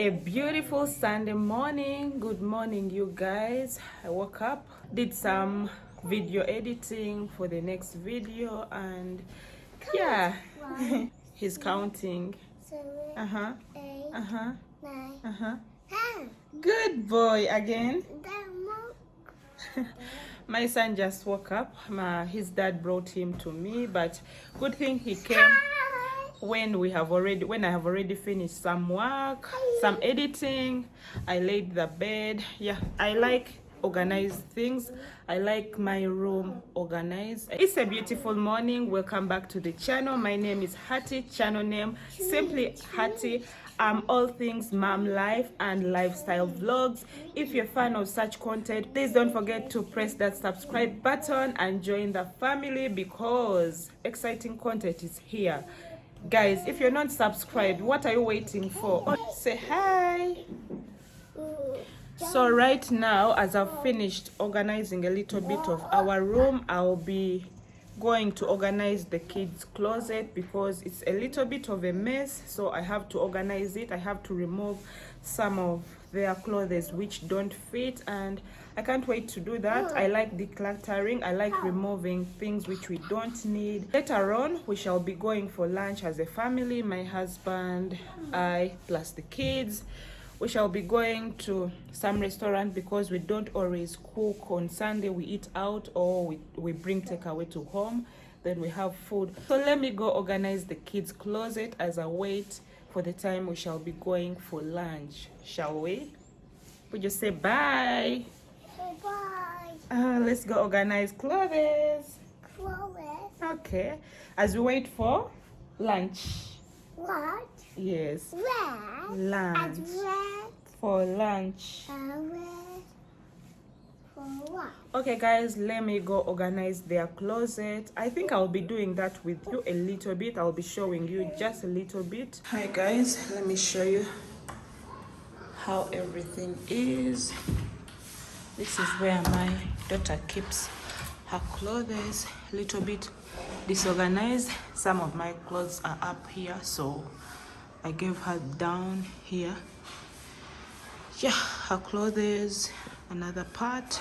A beautiful Sunday morning. Good morning, you guys. I woke up, did some video editing for the next video, and yeah, he's counting. Uh-huh. Uh-huh. Uh-huh. Good boy again. My son just woke up. His dad brought him to me, but good thing he came when I have already finished some work, some editing. I laid the bed. Yeah, I like organized things. I like my room organized. It's a beautiful morning. Welcome back to the channel. My name is Hattie. Channel name simply Hattie. All things mom life and lifestyle vlogs. If you're a fan of such content, please don't forget to press that subscribe button and join the family because exciting content is here. Guys, if you're not subscribed, what are you waiting for? Oh, say hi. So right now, as I've finished organizing a little bit of our room, I'll be going to organize the kids' closet because it's a little bit of a mess. So I have to organize it. I have to remove some of their clothes which don't fit, and I can't wait to do that. I like decluttering. I like removing things which we don't need. Later on, we shall be going for lunch as a family, my husband, I, plus the kids. We shall be going to some restaurant because we don't always cook on Sunday. We eat out or we bring takeaway to home. Then we have food. So let me go organize the kids' closet as I wait for the time we shall be going for lunch. Shall we? We just say bye. Bye. Let's go organize clothes. Okay. As we wait for lunch. What? Yes. Red. Lunch. Red. For lunch. Red. For what? Okay guys, let me go organize their closet. I think I'll be doing that with you a little bit. I'll be showing you just a little bit. Hi guys, let me show you how everything is. This is where my daughter keeps her clothes. A little bit disorganized. Some of my clothes are up here, so I gave her down here. Yeah, her clothes, another part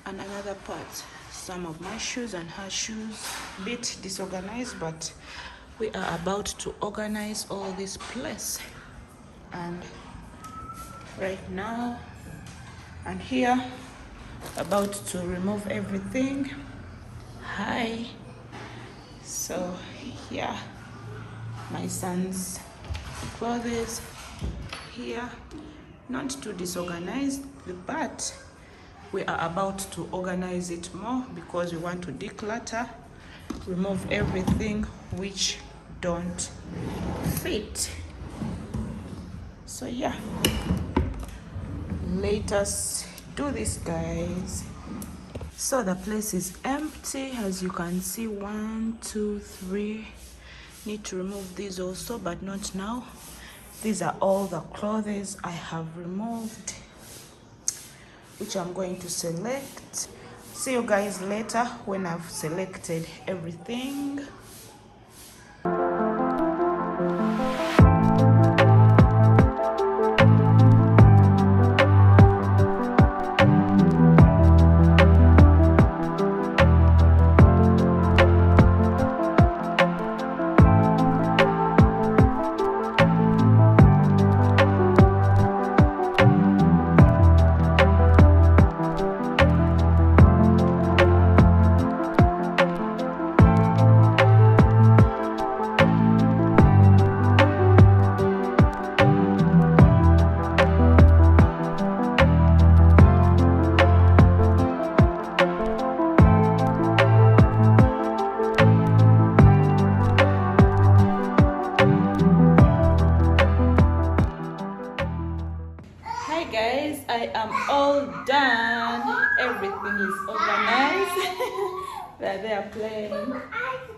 and another part. Some of my shoes and her shoes, bit disorganized, but we are about to organize all this place. And right now, and here, about to remove everything. Hi. So yeah, my son's clothes here, not too disorganized, but we are about to organize it more because we want to declutter, remove everything which don't fit. So yeah, let us do this, guys. So the place is empty, as you can see. 1, 2, 3. Need to remove these also, but not now. These are all the clothes I have removed, which I'm going to select. See you guys later when I've selected everything. Guys, I am all done. Everything is organized. They are playing.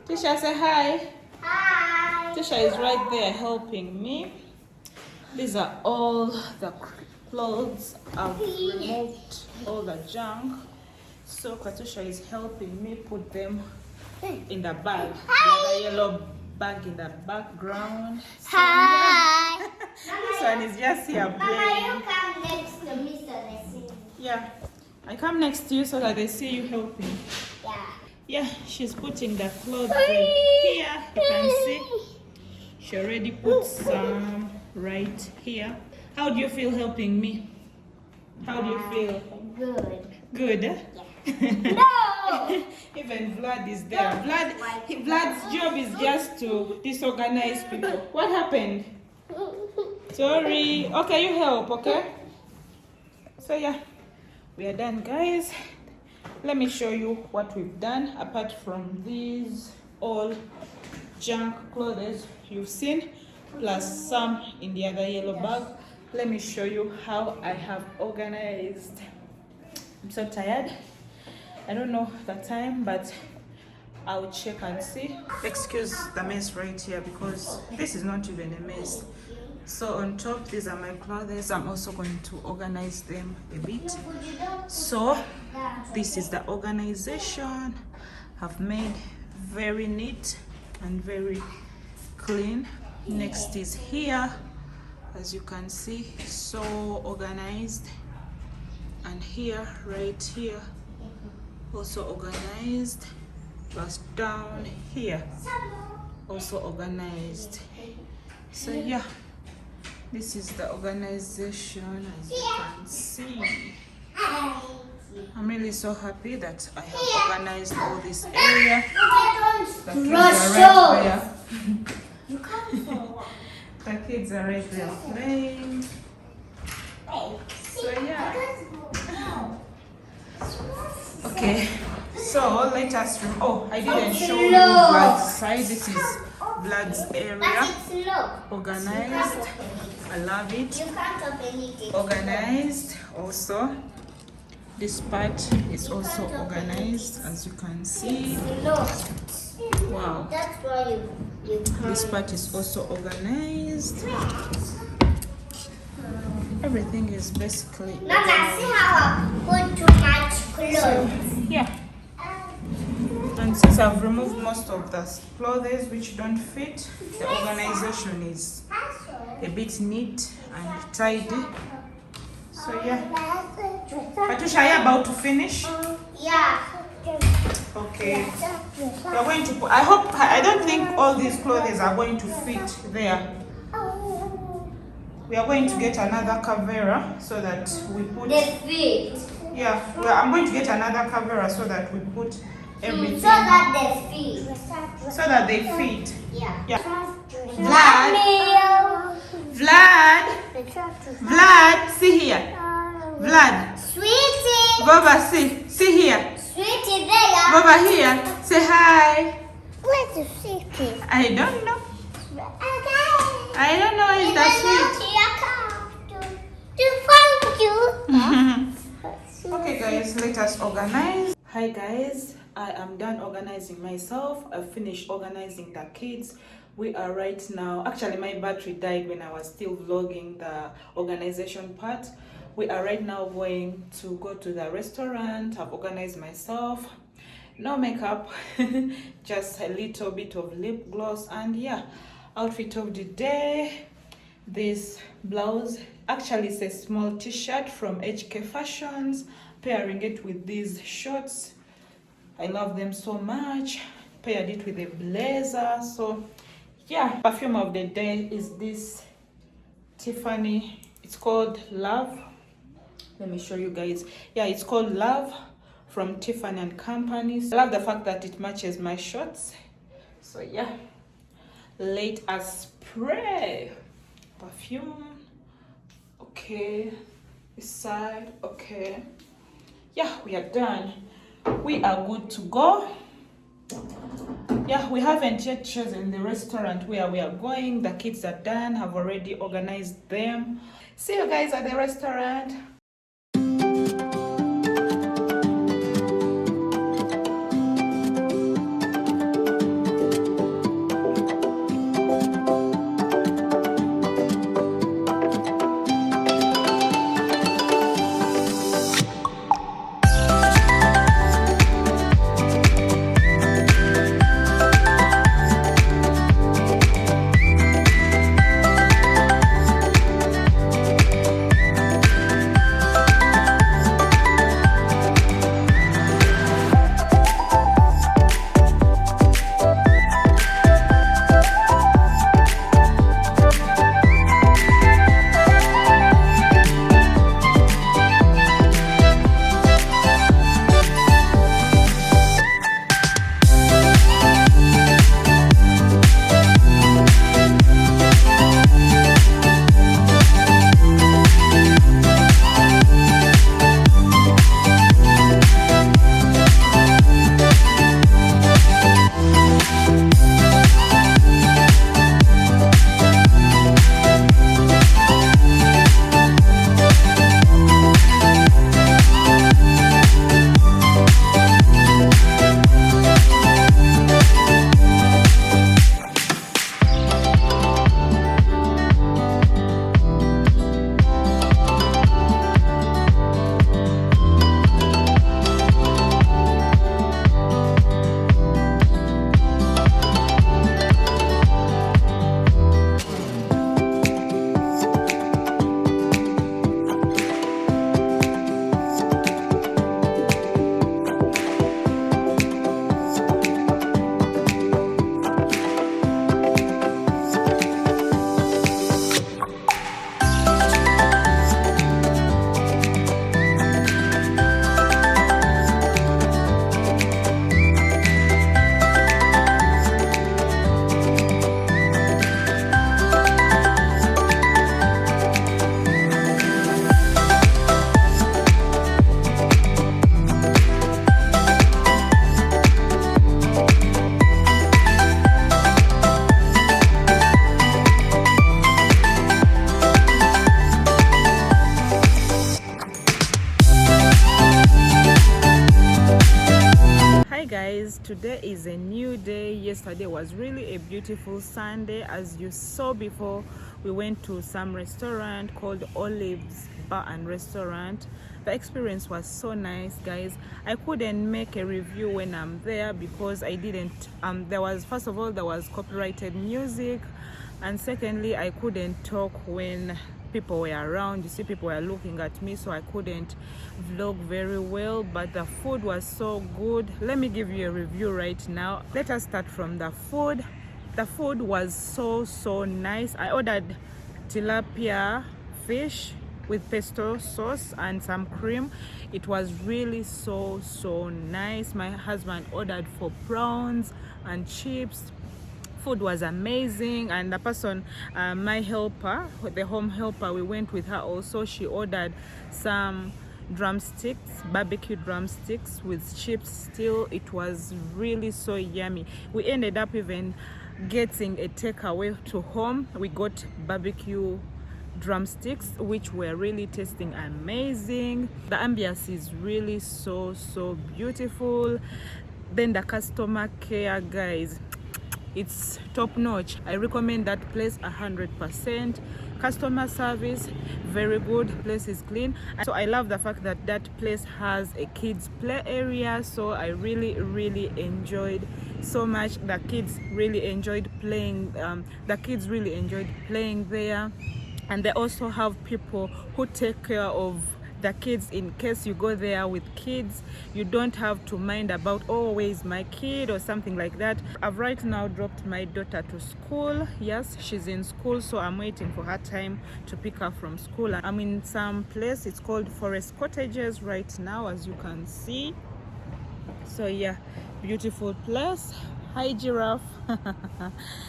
Tisha, say hi. Hi. Tisha is right there helping me. These are all the clothes. I've removed all the junk. So Katusha is helping me put them in the bag. The yellow bag in the background. So, hi. yeah. This one is just here Mama, playing. you come next to me so they see me. Yeah, I come next to you so that they see you helping. Yeah. Yeah, she's putting the clothes here. You can see she already put some right here. How do you feel helping me? How do you feel? Good. Good, eh? No! Even Vlad is there. Vlad's job is just to disorganize people. What happened? Sorry. Okay, you help, okay? So yeah, we are done, guys. Let me show you what we've done apart from these all junk clothes you've seen, plus some in the other yellow bag. Let me show you how I have organized. I'm so tired. I don't know the time, but I'll check and see. Excuse the mess right here because this is not even a mess. So on top, these are my clothes. I'm also going to organize them a bit. So this is the organization I've made, very neat and very clean. Next is here, as you can see, so organized. And here, right here, also organized. Plus down here, also organized. So yeah, this is the organization, as you can see. I'm really so happy that I have organized all this area. The kids are right there. The kids are right there playing. So yeah. Okay. So let us. Oh, I didn't show you Vlad's side. This is Vlad's area. Organized. I love it. You can't open it. Organized also. This part is also organized, as you can see. Wow. That's why you This part is also organized. Everything is basically Mama, see how I put too much clothes. yeah. And since I've removed most of the clothes which don't fit, the organization is a bit neat and tidy. So yeah. Patricia, are you about to finish? Yeah. Okay. We're going to put, I don't think all these clothes are going to fit there. We are going to get another cavera so that we put. They fit. Yeah, I'm going to get another cavera so that we put everything. So that they fit. So that they fit. Yeah. Yeah. Vlad, see here. Vlad. Sweetie. Baba, see here. Sweetie, there. Baba here. Say hi. Where's the sweetie? I don't know. Okay. I don't know if that's sweet. Okay guys, let us organize. Hi guys, I am done organizing myself. I finished organizing the kids. We are right now, actually my battery died when I was still vlogging the organization part. We are right now going to go to the restaurant. I've organized myself. No makeup, just a little bit of lip gloss, and yeah, outfit of the day. This blouse, actually it's a small t-shirt from HK Fashions, pairing it with these shorts. I love them so much. Paired it with a blazer. So yeah, perfume of the day is this Tiffany. It's called Love. Let me show you guys. Yeah, it's called Love from Tiffany and Company. I love the fact that it matches my shorts. So yeah, let us spray perfume. Okay, this side. Okay, yeah, we are done. We are good to go. Yeah, we haven't yet chosen the restaurant where we are going. The kids are done, have already organized them. See you guys at the restaurant. today is a new day. Yesterday was really a beautiful Sunday. As you saw before, we went to some restaurant called Olives Bar and Restaurant. The experience was so nice, guys. I couldn't make a review when I'm there because I didn't there was, first of all, there was copyrighted music, and secondly, I couldn't talk when people were around. You see, people were looking at me, so I couldn't vlog very well. But the food was so good. Let me give you a review right now. Let us start from the food. The food was so nice. I ordered tilapia fish with pesto sauce and some cream. It was really so nice. My husband ordered for prawns and chips. Food was amazing, and the person, my helper, the home helper, we went with her also. She ordered some drumsticks, barbecue drumsticks with chips. Still, it was really so yummy. We ended up even getting a takeaway to home. We got barbecue drumsticks, which were really tasting amazing. The ambience is really so beautiful. Then the customer care, guys, it's top notch. I recommend that place 100%. Customer service very good. Place is clean. So I love the fact that that place has a kids play area. So I really enjoyed so much. The kids really enjoyed playing. There, and they also have people who take care of the kids. In case you go there with kids, you don't have to mind about, oh, where is my kid or something like that. I've right now dropped my daughter to school. Yes, she's in school, so I'm waiting for her time to pick her from school. I'm in some place, it's called Forest Cottages right now, as you can see. So yeah, beautiful place. Hi giraffe.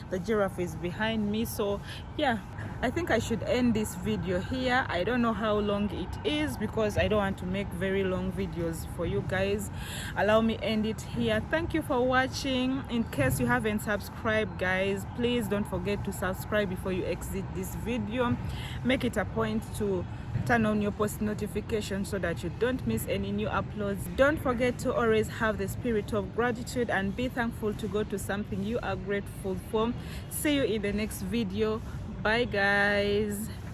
The giraffe is behind me. So yeah, I think I should end this video here. I don't know how long it is because I don't want to make very long videos for you guys. Allow me end it here. Thank you for watching. In case you haven't subscribed, guys, please don't forget to subscribe before you exit this video. Make it a point to turn on your post notifications so that you don't miss any new uploads. Don't forget to always have the spirit of gratitude and be thankful to go to something you are grateful for. See you in the next video. Bye guys.